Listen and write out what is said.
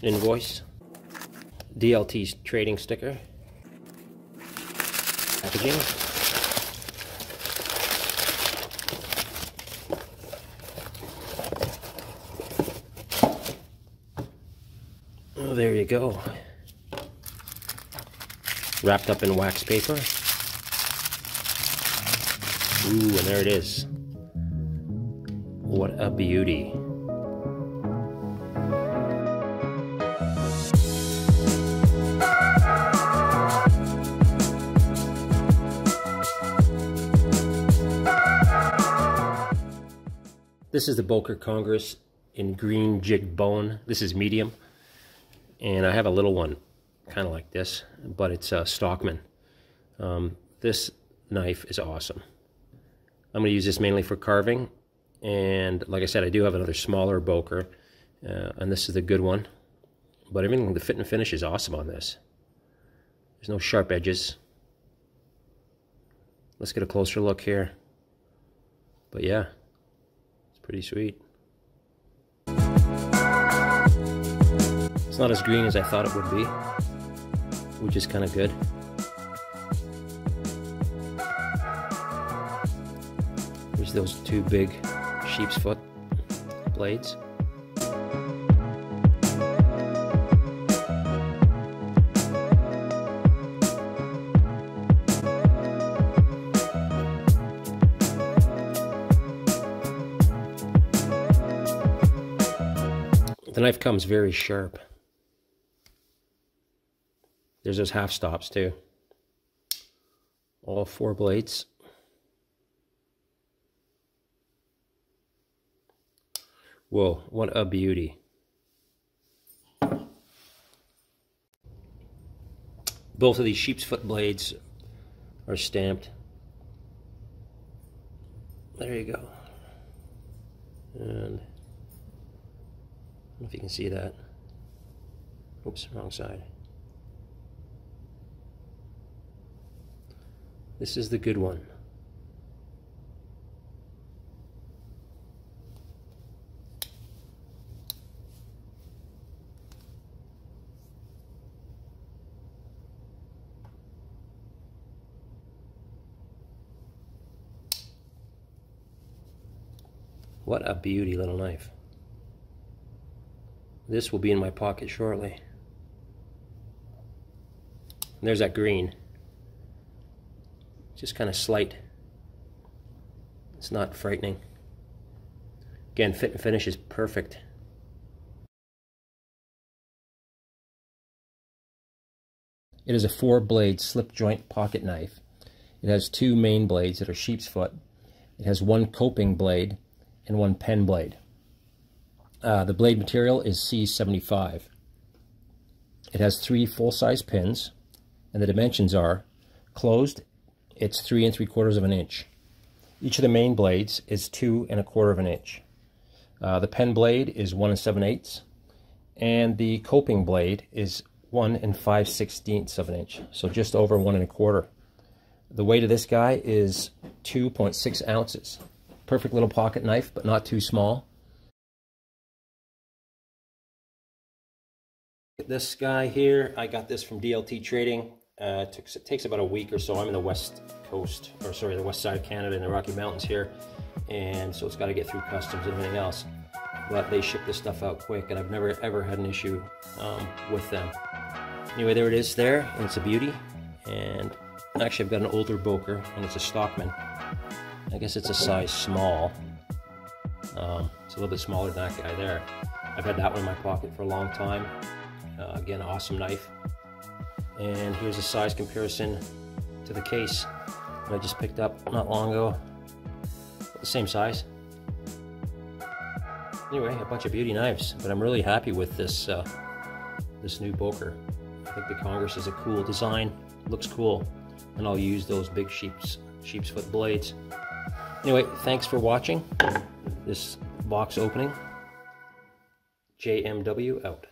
invoice, DLT Trading sticker, packaging, oh, there you go, wrapped up in wax paper. Ooh, and there it is. What a beauty. This is the Boker Congress in green jigged bone. This is medium. And I have a little one, kind of like this, but it's a Stockman. This knife is awesome. I'm going to use this mainly for carving. And like I said, I do have another smaller Boker. And this is the good one. But everything, the fit and finish is awesome on this. There's no sharp edges. Let's get a closer look here. But yeah. Pretty sweet. It's not as green as I thought it would be, which is kind of good. There's those two big sheep's foot blades. The knife comes very sharp. There's those half stops too. All 4 blades. Whoa, what a beauty. Both of these sheep's foot blades are stamped. There you go. And I don't know if you can see that. Oops, wrong side. This is the good one. What a beauty little knife. This will be in my pocket shortly. And there's that green. Just kind of slight. It's not frightening. Again, fit and finish is perfect. It is a 4-blade slip joint pocket knife. It has 2 main blades that are sheep's foot. It has 1 coping blade and 1 pen blade. The blade material is C75. It has 3 full-size pins, and the dimensions are closed, it's 3 3/4 inches. Each of the main blades is 2 1/4 inches. The pen blade is 1 7/8, and the coping blade is 1 5/16 inch, so just over 1 1/4. The weight of this guy is 2.6 ounces. Perfect little pocket knife, but not too small. This guy here, I got this from DLT Trading. It takes about a week or so. I'm in the west coast, or sorry, the west side of Canada in the Rocky Mountains here, and so it's got to get through customs and everything else. But they ship this stuff out quick, and I've never ever had an issue with them. Anyway, there it is there, and it's a beauty. And actually, I've got an older Boker, and it's a Stockman. I guess it's a size small. It's a little bit smaller than that guy there. I've had that one in my pocket for a long time. Again, awesome knife. And here's a size comparison to the case that I just picked up not long ago. The same size. Anyway, a bunch of beauty knives, but I'm really happy with this this new Boker. I think the Congress is a cool design, looks cool, and I'll use those big sheep's foot blades. Anyway, thanks for watching this box opening. JMW out.